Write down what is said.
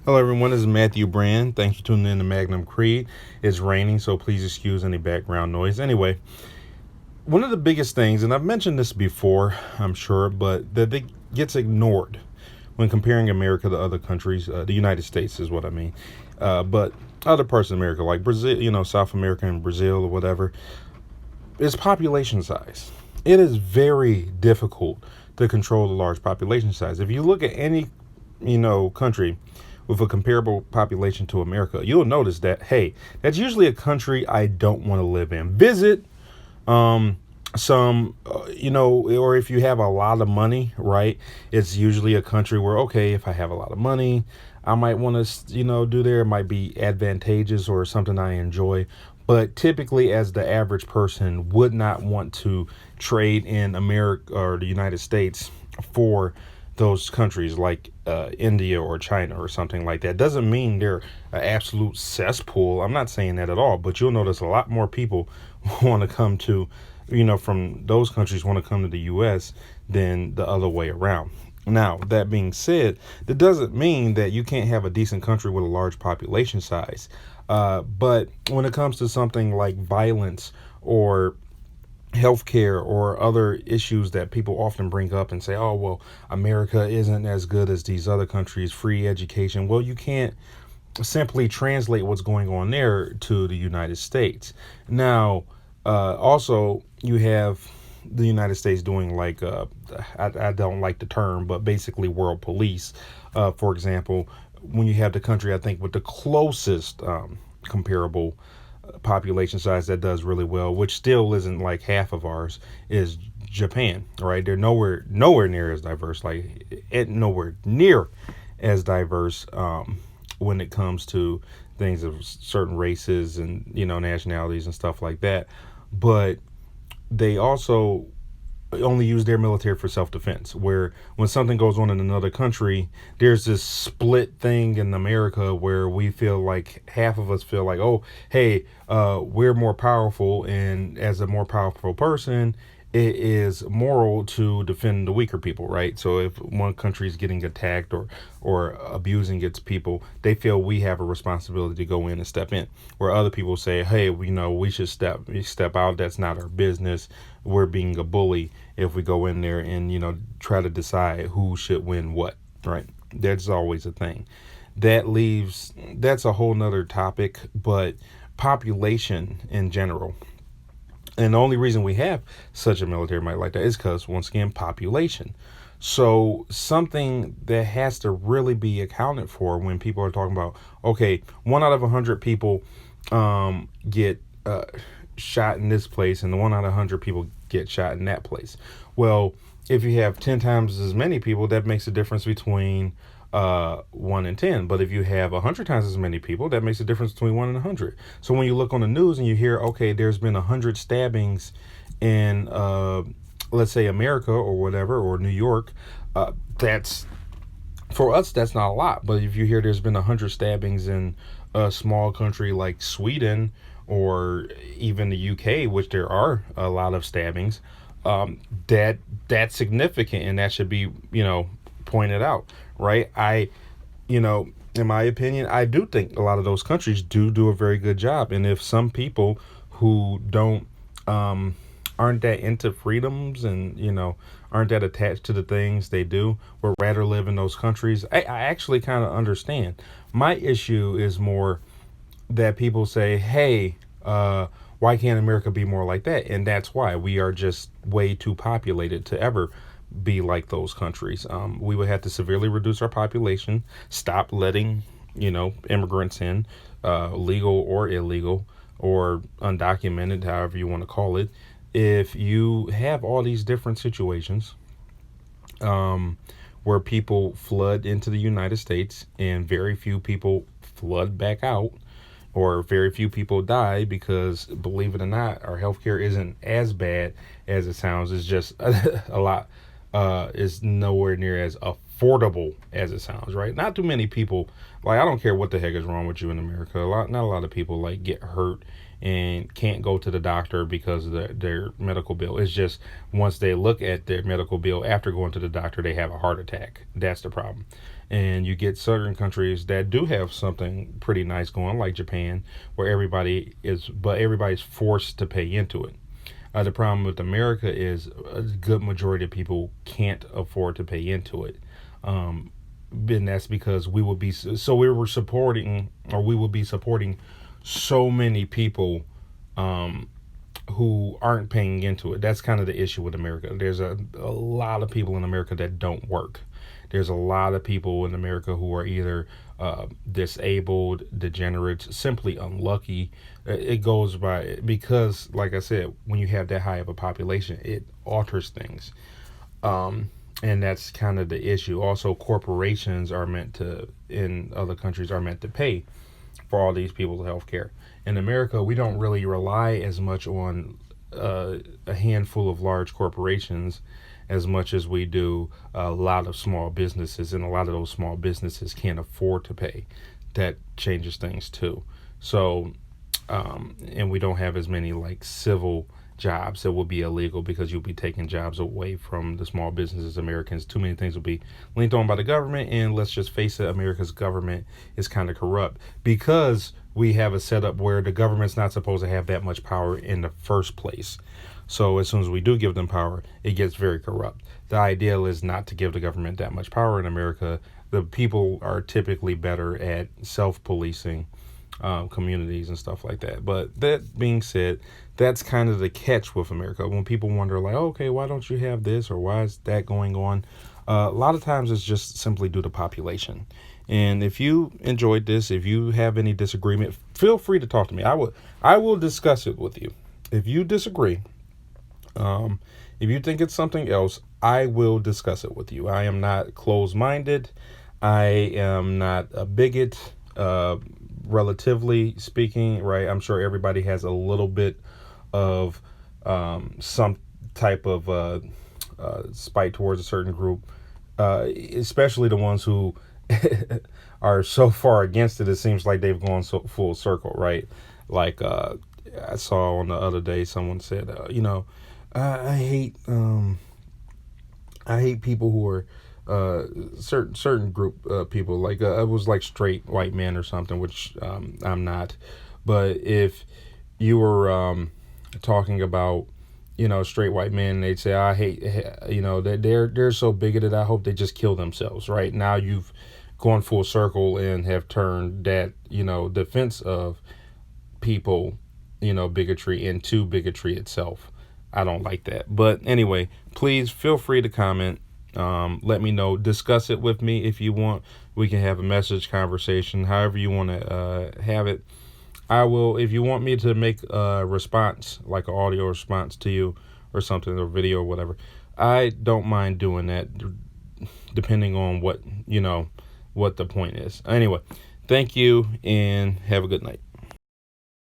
Hello, everyone. This is Matthew Brand. Thanks for tuning in to Magnum Creed. It's raining, so please excuse any background noise. Anyway, one of the biggest things, and I've mentioned this before, I'm sure, but that it gets ignored when comparing America to other countries. The United States is what I mean, but other parts of America, like Brazil, South America and Brazil or whatever, is population size. It is very difficult to control the large population size. If you look at any, country with a comparable population to America, you'll notice that, hey, that's usually a country I don't want to live in. Visit or if you have a lot of money, right? It's usually a country where, okay, if I have a lot of money, I might want to, do there. It might be advantageous or something I enjoy. But typically, as the average person, would not want to trade in America or the United States for those countries like India or China or something like that. Doesn't mean they're an absolute cesspool. I'm not saying that at all. But you'll notice a lot more people want to come to, from those countries want to come to the U.S. than the other way around. Now, that being said, that doesn't mean that you can't have a decent country with a large population size. But when it comes to something like violence or healthcare or other issues that people often bring up and say, oh, well, America isn't as good as these other countries, free education. Well, you can't simply translate what's going on there to the United States. Now, also, you have the United States doing like, I don't like the term, but basically world police. For example, when you have the country, I think, with the closest comparable population size that does really well, which still isn't like half of ours, is Japan. Right? They're nowhere near as diverse, nowhere near as diverse when it comes to things of certain races and nationalities and stuff like that. But they also only use their military for self-defense, where when something goes on in another country, there's this split thing in America where we feel like half of us feel like, oh, hey, we're more powerful, and as a more powerful person, it is moral to defend the weaker people, right? So if one country is getting attacked or abusing its people, they feel we have a responsibility to go in and step in. Where other people say, hey, we should step out. That's not our business. We're being a bully if we go in there and try to decide who should win what, right? That's always a thing. That's a whole nother topic, but population in general. And the only reason we have such a military might like that is because, once again, population. So something that has to really be accounted for when people are talking about, okay, 1 out of 100 people get shot in this place, and the 1 out of 100 people get shot in that place. Well, if you have 10 times as many people, that makes a difference between 1 and 10. But if you have 100 times as many people, that makes a difference between 1 and 100. So when you look on the news and you hear, okay, there's been 100 stabbings in, let's say, America or whatever, or New York, that's, for us, that's not a lot. But if you hear there's been 100 stabbings in a small country like Sweden or even the UK, which there are a lot of stabbings, that's significant, and that should be, pointed out, right? In my opinion, I do think a lot of those countries do a very good job. And if some people who don't aren't that into freedoms and aren't that attached to the things they do, would rather live in those countries, I actually kind of understand. My issue is more that people say, hey, why can't America be more like that? And that's why we are just way too populated to ever be like those countries. We would have to severely reduce our population, stop letting, immigrants in, legal or illegal or undocumented, however you want to call it. If you have all these different situations where people flood into the United States and very few people flood back out, or very few people die because, believe it or not, our healthcare isn't as bad as it sounds. It's just a lot. Is nowhere near as affordable as it sounds, right? Not too many people, like, I don't care what the heck is wrong with you in America. Not a lot of people like get hurt and can't go to the doctor because of their medical bill. It's just once they look at their medical bill after going to the doctor, they have a heart attack. That's the problem. And you get certain countries that do have something pretty nice going, like Japan, where everybody's forced to pay into it. The problem with America is a good majority of people can't afford to pay into it. And that's because we will be supporting so many people who aren't paying into it. That's kind of the issue with America. There's a lot of people in America that don't work. There's a lot of people in America who are either disabled, degenerates, simply unlucky. It goes by because, like I said, when you have that high of a population, it alters things. And that's kind of the issue. Also, corporations in other countries, are meant to pay for all these people's health care. In America, we don't really rely as much on a handful of large corporations as much as we do a lot of small businesses, and a lot of those small businesses can't afford to pay. That changes things too. So, and we don't have as many like civil jobs that will be illegal because you'll be taking jobs away from the small businesses. Americans, too many things will be linked on by the government, and let's just face it, America's government is kind of corrupt because we have a setup where the government's not supposed to have that much power in the first place. So as soon as we do give them power, it gets very corrupt. The ideal is not to give the government that much power in America. The people are typically better at self-policing communities and stuff like that. But that being said, that's kind of the catch with America. When people wonder, like, oh, okay, why don't you have this, or why is that going on? A lot of times it's just simply due to population. And if you enjoyed this, if you have any disagreement, feel free to talk to me. I will discuss it with you. If you disagree, if you think it's something else, I will discuss it with you. I am not closed-minded. I am not a bigot, relatively speaking, right? I'm sure everybody has a little bit of some type of spite towards a certain group, especially the ones who are so far against it. It seems like they've gone so full circle, right? Like I saw on the other day, someone said, I hate people who are certain group people, like it was like straight white men or something, which I'm not. But if you were talking about straight white men, they'd say, I hate, that they're so bigoted, I hope they just kill themselves. Right now you've gone full circle and have turned that defense of people bigotry into bigotry itself. I don't like that. But anyway, please feel free to comment. Let me know. Discuss it with me if you want. We can have a message conversation, however you want to have it. I will, if you want me to make a response, like an audio response to you or something, or video or whatever, I don't mind doing that, depending on what the point is. Anyway, thank you and have a good night.